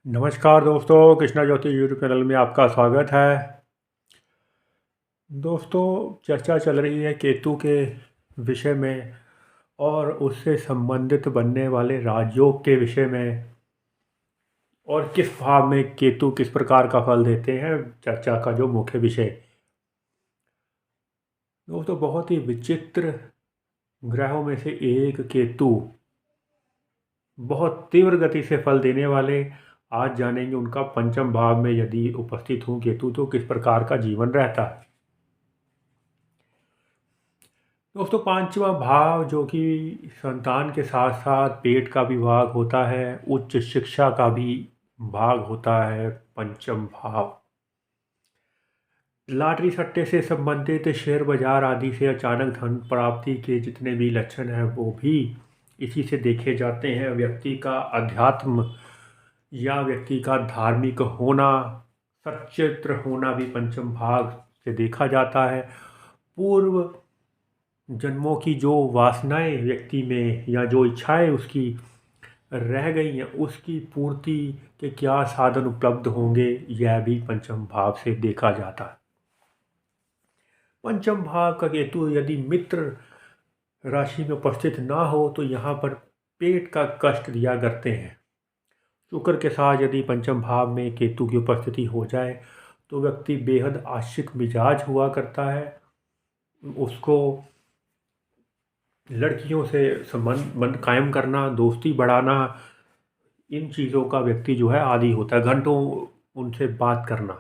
नमस्कार दोस्तों, कृष्णा ज्योति YouTube channel में आपका स्वागत है। दोस्तों, चर्चा चल रही है केतु के विषय में और उससे संबंधित बनने वाले राजयोग के विषय में और किस भाव में केतु किस प्रकार का फल देते हैं। चर्चा का जो मुख्य विषय दोस्तों, बहुत ही विचित्र ग्रहों में से एक केतु बहुत तीव्र गति से फल देने वाले। आज जानेंगे उनका पंचम भाव में यदि उपस्थित हो केतु तो किस प्रकार का जीवन रहता है। दोस्तों, पांचवा भाव जो कि संतान के साथ साथ पेट का भी भाग होता है, उच्च शिक्षा का भी भाग होता है। पंचम भाव लॉटरी सट्टे से संबंधित शेयर बाजार आदि से अचानक धन प्राप्ति के जितने भी लक्षण हैं वो भी इसी से देखे जाते हैं। व्यक्ति का अध्यात्म या व्यक्ति का धार्मिक होना, सच्चित्र होना भी पंचम भाग से देखा जाता है। पूर्व जन्मों की जो वासनाएं व्यक्ति में या जो इच्छाएं उसकी रह गई हैं उसकी पूर्ति के क्या साधन उपलब्ध होंगे, यह भी पंचम भाव से देखा जाता है। पंचम भाव का केतु यदि मित्र राशि में उपस्थित ना हो तो यहाँ पर पेट का कष्ट दिया करते हैं। शुक्र के साथ यदि पंचम भाव में केतु की उपस्थिति हो जाए तो व्यक्ति बेहद आशिक मिजाज हुआ करता है। उसको लड़कियों से संबंध कायम करना, दोस्ती बढ़ाना, इन चीज़ों का व्यक्ति जो है आदी होता है। घंटों उनसे बात करना,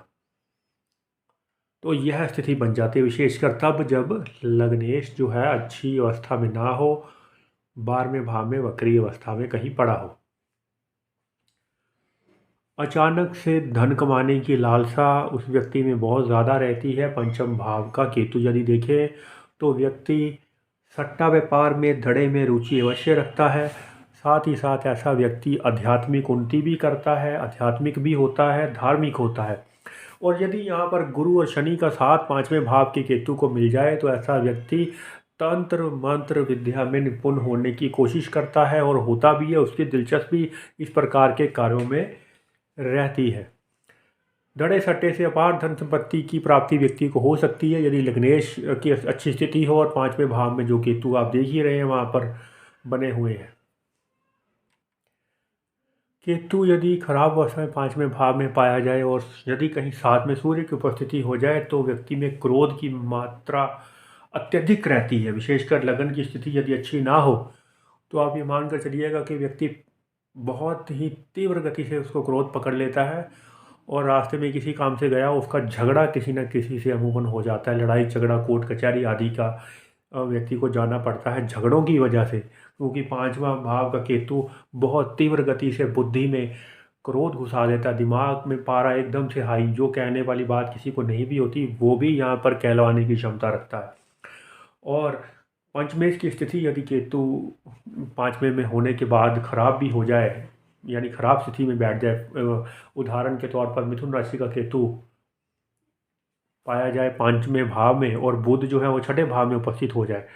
तो यह स्थिति बन जाती है विशेषकर तब जब लग्नेश जो है अच्छी अवस्था में ना हो, 12वें भाव में वक्री अवस्था में कहीं पड़ा हो। अचानक से धन कमाने की लालसा उस व्यक्ति में बहुत ज़्यादा रहती है। पंचम भाव का केतु यदि देखे तो व्यक्ति सट्टा व्यापार में धड़े में रुचि अवश्य रखता है। साथ ही साथ ऐसा व्यक्ति आध्यात्मिक उन्नति भी करता है, आध्यात्मिक भी होता है, धार्मिक होता है। और यदि यहाँ पर गुरु और शनि का साथ 5वें भाव के केतु को मिल जाए तो ऐसा व्यक्ति तंत्र मंत्र विद्या में निपुण होने की कोशिश करता है और होता भी है। उसकी दिलचस्पी इस प्रकार के कार्यों में रहती है। धड़े सट्टे से अपार धन संपत्ति की प्राप्ति व्यक्ति को हो सकती है यदि लग्नेश की अच्छी स्थिति हो और 5वें भाव में जो केतु आप देख ही रहे हैं वहाँ पर बने हुए हैं। केतु यदि खराब अवस्था में 5वें भाव में पाया जाए और यदि कहीं साथ में सूर्य की उपस्थिति हो जाए तो व्यक्ति में क्रोध की मात्रा अत्यधिक रहती है। विशेषकर लगन की स्थिति यदि अच्छी ना हो तो आप ये मान कर चलिएगा कि व्यक्ति बहुत ही तीव्र गति से उसको क्रोध पकड़ लेता है और रास्ते में किसी काम से गया उसका झगड़ा किसी न किसी से अमूमन हो जाता है। लड़ाई झगड़ा कोर्ट कचहरी आदि का व्यक्ति को जाना पड़ता है झगड़ों की वजह से, क्योंकि 5वां भाव का केतु बहुत तीव्र गति से बुद्धि में क्रोध घुसा देता है। दिमाग में पारा एकदम से हाई, जो कहने वाली बात किसी को नहीं भी होती वो भी यहाँ पर कहलवाने की क्षमता रखता है। और पंचमेश की स्थिति यदि केतु 5वें में होने के बाद खराब भी हो जाए, यानी खराब स्थिति में बैठ जाए, उदाहरण के तौर पर मिथुन राशि का केतु पाया जाए 5वें भाव में और बुध जो है वो 6ठे भाव में उपस्थित हो जाए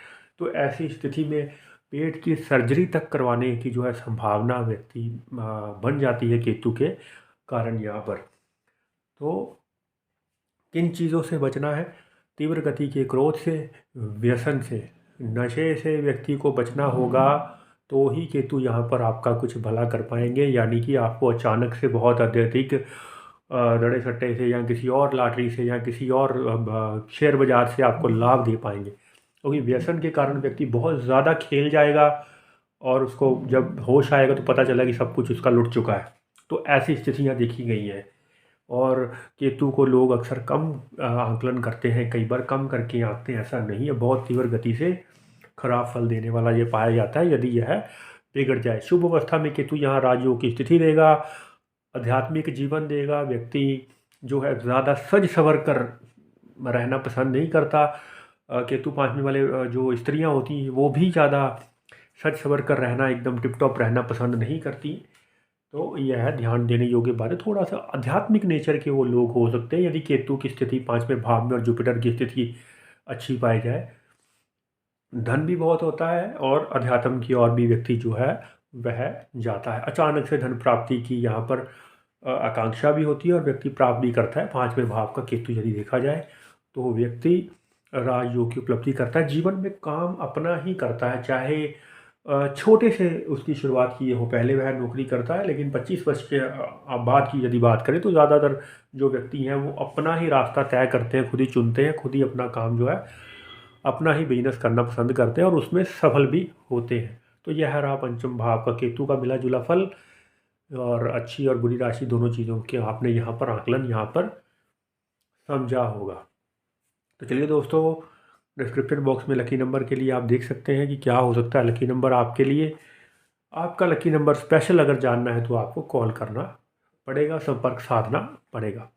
तो ऐसी स्थिति में पेट की सर्जरी तक करवाने की जो है संभावना व्यक्ति बन जाती है केतु के कारण। यहाँ पर तो किन चीज़ों से बचना है? तीव्र गति के क्रोध से, व्यसन से, नशे से व्यक्ति को बचना होगा तो ही केतु यहाँ पर आपका कुछ भला कर पाएंगे। यानी कि आपको अचानक से बहुत अत्यधिक दड़े सट्टे से या किसी और लॉटरी से या किसी और शेयर बाजार से आपको लाभ दे पाएंगे, क्योंकि व्यसन के कारण व्यक्ति बहुत ज़्यादा खेल जाएगा और उसको जब होश आएगा तो पता चला कि सब कुछ उसका लुट चुका है। तो ऐसी स्थितियाँ देखी गई हैं और केतु को लोग अक्सर कम आंकलन करते हैं, कई बार कम करके आंकते हैं। ऐसा नहीं है, बहुत तीव्र गति से खराब फल देने वाला ये पाया जाता है यदि यह बिगड़ जाए। शुभ अवस्था में केतु यहाँ राजयोग की स्थिति देगा, आध्यात्मिक जीवन देगा। व्यक्ति जो है ज़्यादा सज सवर कर रहना पसंद नहीं करता। केतु 5वें वाले जो स्त्रियां होती हैं वो भी ज़्यादा सज सवर कर रहना, एकदम टिप टॉप रहना पसंद नहीं करती। तो यह ध्यान देने योग्य बात है। थोड़ा सा आध्यात्मिक नेचर के वो लोग हो सकते हैं यदि केतु की स्थिति 5वें भाव में और जुपिटर की स्थिति अच्छी पाई जाए। धन भी बहुत होता है और अध्यात्म की ओर भी व्यक्ति जो है वह जाता है। अचानक से धन प्राप्ति की यहाँ पर आकांक्षा भी होती है और व्यक्ति प्राप्त भी करता है। 5वें भाव का केतु यदि देखा जाए तो व्यक्ति राजयोग की उपलब्धि करता है, जीवन में काम अपना ही करता है, चाहे छोटे से उसकी शुरुआत की हो। पहले वह नौकरी करता है, लेकिन 25 वर्ष के बाद की यदि बात करें तो ज़्यादातर जो व्यक्ति हैं वो अपना ही रास्ता तय करते हैं, खुद ही चुनते हैं, खुद ही अपना काम जो है अपना ही बिजनेस करना पसंद करते हैं और उसमें सफल भी होते हैं। तो यह रहा पंचम भाव का केतु का मिला जुला फल, और अच्छी और बुरी राशि दोनों चीज़ों के आपने यहाँ पर आकलन यहाँ पर समझा होगा। तो चलिए दोस्तों, डिस्क्रिप्शन बॉक्स में लकी नंबर के लिए आप देख सकते हैं कि क्या हो सकता है लकी नंबर आपके लिए। आपका लकी नंबर स्पेशल अगर जानना है तो आपको कॉल करना पड़ेगा, संपर्क साधना पड़ेगा।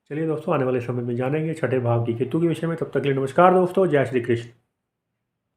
चलिए दोस्तों, आने वाले समय में जानेंगे छठे भाव की केतु के विषय में। तब तक के लिए नमस्कार दोस्तों, जय श्री कृष्ण।